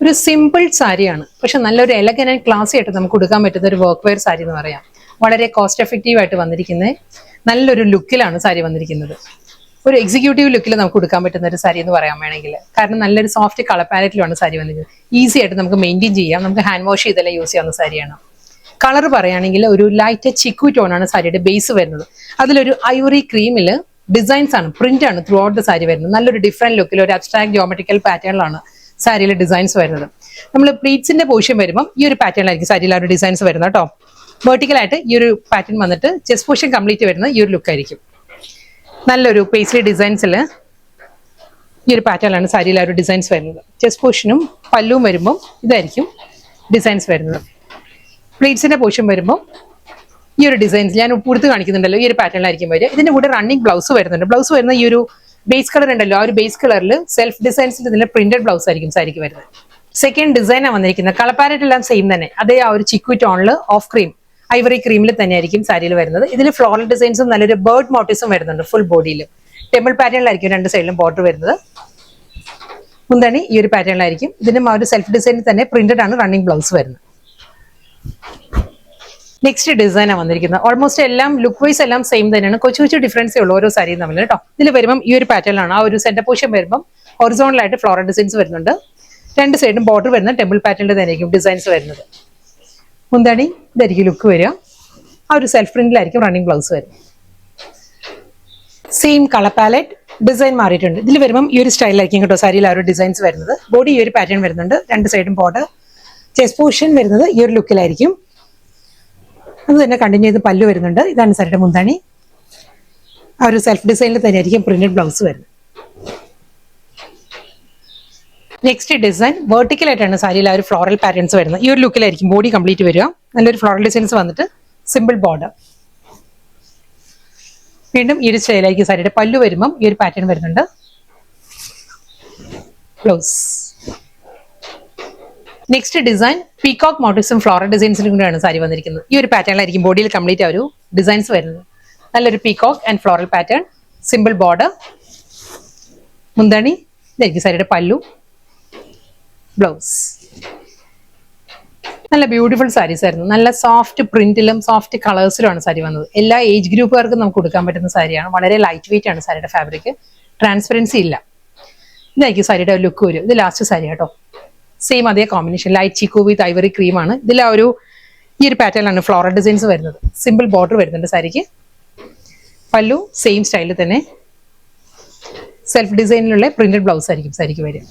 ഒരു സിമ്പിൾ സാരിയാണ്, പക്ഷെ നല്ലൊരു എലഗന്റ് ആൻഡ് ക്ലാസി ആയിട്ട് നമുക്ക് കൊടുക്കാൻ പറ്റുന്ന ഒരു വർക്ക് വെയർ സാരി എന്ന് പറയാം. വളരെ കോസ്റ്റ് എഫക്റ്റീവ് ആയിട്ട് വന്നിരിക്കുന്നത്, നല്ലൊരു ലുക്കിലാണ് സാരി വന്നിരിക്കുന്നത്. ഒരു എക്സിക്യൂട്ടീവ് ലുക്കിൽ നമുക്ക് കൊടുക്കാൻ പറ്റുന്ന ഒരു സാരി എന്ന് പറയാൻ വേണമെങ്കിൽ, കാരണം നല്ലൊരു സോഫ്റ്റ് കളർ പാലറ്റിലാണ് സാരി വന്നിരിക്കുന്നത്. ഈസി ആയിട്ട് നമുക്ക് മെയിൻറ്റെയിൻ ചെയ്യാം, നമുക്ക് ഹാൻഡ് വാഷ് ചെയ്തെല്ലാം യൂസ് ചെയ്യാവുന്ന സാരിയാണ്. കളർ പറയുകയാണെങ്കിൽ ഒരു ലൈറ്റ് ചിക്കു ടോണാണ് സാരിയുടെ ബേസ് വരുന്നത്. അതിലൊരു ഐവറി ക്രീമിൽ ഡിസൈൻസ് ആണ്, പ്രിന്റ് ആണ് ത്രൂ ഔട്ട് ദ സാരി വരുന്നത്. നല്ലൊരു ഡിഫറെന്റ് ലുക്കിൽ ഒരു അബ്സ്ട്രാക്ട് ജോമെട്രിക്കൽ പാറ്റേണിലാണ് സാരിയിലെ ഡിസൈൻസ് വരുന്നത്. നമ്മൾ പ്ലീറ്റ്സിന്റെ പോർഷൻ വരുമ്പോൾ ഈ ഒരു പാറ്റേണിലായിരിക്കും സാരിയിൽ ആ ഒരു ഡിസൈൻസ് വരുന്നത് കേട്ടോ. വെർട്ടിക്കലായിട്ട് ഈ ഒരു പാറ്റേൺ വന്നിട്ട് ചെസ്റ്റ് പോർഷൻ കംപ്ലീറ്റ് വരുന്ന ഈ ഒരു ലുക്ക് ആയിരിക്കും. നല്ലൊരു പേസ്ലി ഡിസൈൻസിൽ ഈ ഒരു പാറ്റേണിലാണ് സാരിയിൽ ആ ഒരു ഡിസൈൻസ് വരുന്നത്. ചെസ്റ്റ് പോർഷനും പല്ലുവും വരുമ്പോൾ ഇതായിരിക്കും ഡിസൈൻസ് വരുന്നത്. പ്ലീറ്റ്സിന്റെ പോർഷൻ വരുമ്പോൾ ഈ ഒരു ഡിസൈൻസ് ഞാൻ ഉടുത്ത് കാണിക്കുന്നുണ്ടല്ലോ, ഈ ഒരു പാറ്റേണിലായിരിക്കും വരിക. ഇതിന്റെ കൂടെ റണ്ണിങ് ബ്ലൗസ് വരുന്നുണ്ട്. ബ്ലൗസ് വരുന്ന ഈ ഒരു ബേസ് കളർ ഉണ്ടല്ലോ, ആ ഒരു ബേസ് കളറിൽ സെൽഫ് ഡിസൈൻസിൽ ഇതിന്റെ പ്രിന്റഡ് ബ്ലൗസ് ആയിരിക്കും സാരിക്ക് വരുന്നത്. സെക്കൻഡ് ഡിസൈനാണ് വന്നിരിക്കുന്നത്. കളർ പാലറ്റ് എല്ലാം സെയിം തന്നെ, അതേ ആ ഒരു ചിക്കു ടോണിൽ ഓഫ് ക്രീം ഐവറി ക്രീമിൽ തന്നെയായിരിക്കും സാരിയിൽ വരുന്നത്. ഇതിൽ ഫ്ലോറൽ ഡിസൈൻസും നല്ലൊരു ബേർഡ് മോട്ടീവ്സും വരുന്നുണ്ട്. ഫുൾ ബോഡിയിൽ ടെമ്പിൾ പാറ്റേണിലായിരിക്കും രണ്ട് സൈഡിലും ബോർഡർ വരുന്നത്. മുന്താണി ഈ ഒരു പാറ്റേണിലായിരിക്കും. ഇതിനും ആ ഒരു സെൽഫ് ഡിസൈനിൽ തന്നെ പ്രിന്റഡ് ആണ് റണ്ണിങ് ബ്ലൗസ് വരുന്നത്. നെക്സ്റ്റ് ഡിസൈനാണ് വന്നിരിക്കുന്നത്. ഓൾമോസ്റ്റ് എല്ലാം ലുക്ക് വൈസ് എല്ലാം സെയിം തന്നെയാണ്, കൊച്ചു കൊച്ചു ഡിഫറൻസേ ഉള്ളൂ ഓരോ സാരിയും തമ്മിൽ കേട്ടോ. ഇതിൽ വരുമ്പം ഈ ഒരു പാറ്റേണിലാണ് ആ ഒരു സെന്റർ പോർഷൻ വരുമ്പം ഹൊറിസോണലായിട്ട് ഫ്ലോറൽ ഡിസൈൻസ് വരുന്നുണ്ട്. രണ്ട് സൈഡും ബോർഡർ വരുന്ന ടെമ്പിൾ പാറ്റേണിൽ തന്നെയായിരിക്കും ഡിസൈൻസ് വരുന്നത്. മുന്താണി ഇതായിരിക്കും ലുക്ക് വരിക. ആ ഒരു സെൽഫ് പ്രിന്റിലായിരിക്കും റണ്ണിങ് ബ്ലൗസ് വരും. സെയിം കളർ പാലറ്റ്, ഡിസൈൻ മാറിയിട്ടുണ്ട്. ഇതിൽ വരുമ്പം ഈ ഒരു സ്റ്റൈലായിരിക്കും കേട്ടോ സാരിയിൽ ആ ഒരു ഡിസൈൻസ് വരുന്നത്. ബോഡി ഈ ഒരു പാറ്റേൺ വരുന്നുണ്ട്, രണ്ട് സൈഡും ബോർഡർ. ചെസ്റ്റ് പോർഷൻ വരുന്നത് ഈ ഒരു ലുക്കിലായിരിക്കും. അത് തന്നെ കണ്ടിന്യൂ ചെയ്ത് പല്ലു വരുന്നുണ്ട്. ഇതാണ് സാരിയുടെ മുന്താണി. ആ ഒരു സെൽഫ് ഡിസൈനിൽ തന്നെയായിരിക്കും പ്രിന്റഡ് ബ്ലൗസ് വരുന്നത്. നെക്സ്റ്റ് ഡിസൈൻ വെർട്ടിക്കലായിട്ടാണ് സാരിയിൽ ആ ഒരു ഫ്ലോറൽ പാറ്റേൺസ് വരുന്നത്. ഈ ഒരു ലുക്കിലായിരിക്കും ബോഡി കംപ്ലീറ്റ് വരിക. നല്ലൊരു ഫ്ലോറൽ ഡിസൈൻസ് വന്നിട്ട് സിമ്പിൾ ബോർഡർ. വീണ്ടും ഈ ഒരു സ്റ്റൈലായിരിക്കും സാരിയുടെ പല്ലു വരുമ്പം ഈ ഒരു പാറ്റേൺ വരുന്നുണ്ട്. ബ്ലൗസ്. നെക്സ്റ്റ് ഡിസൈൻ പീകോക്ക് മോട്ടീവ്സും ഫ്ലോറൽ ഡിസൈൻസിലും കൂടെയാണ് സാരി വന്നിരിക്കുന്നത്. ഈ ഒരു പാറ്റേണിലായിരിക്കും ബോഡിയിൽ കംപ്ലീറ്റ് ആ ഒരു ഡിസൈൻസ് വരുന്നത്. നല്ലൊരു peacock and floral pattern, simple border. മുന്താണി ഇതായിരിക്കും സാരിയുടെ പല്ലു, ബ്ലൗസ്. നല്ല ബ്യൂട്ടിഫുൾ സാരീസ് ആയിരുന്നു. നല്ല സോഫ്റ്റ് പ്രിന്റിലും സോഫ്റ്റ് കളേഴ്സിലുമാണ് സാരി വന്നത്. എല്ലാ ഏജ് ഗ്രൂപ്പുകാർക്കും നമുക്ക് കൊടുക്കാൻ പറ്റുന്ന സാരിയാണ്. വളരെ ലൈറ്റ് വെയിറ്റ് ആണ് സാരിയുടെ ഫാബ്രിക്, ട്രാൻസ്പെറൻസി ഇല്ല. ഇതായിരിക്കും സാരിയുടെ ലുക്ക് വരും. ഇത് ലാസ്റ്റ് സാരി കേട്ടോ. സെയിം അതേ കോമ്പിനേഷൻ, ലൈറ്റ് ചിക്കു വിത്ത് ഐവറി ക്രീമാണ്. ഇതിൽ ആ ഒരു ഈ ഒരു പാറ്റേണിലാണ് ഫ്ലോറൽ ഡിസൈൻസ് വരുന്നത്. സിമ്പിൾ ബോർഡർ വരുന്നുണ്ട് സാരിക്ക്. പല്ലു സെയിം സ്റ്റൈലിൽ തന്നെ സെൽഫ് ഡിസൈനിലുള്ള പ്രിന്റഡ് ബ്ലൗസ് ആയിരിക്കും സാരിക്ക് വരിക.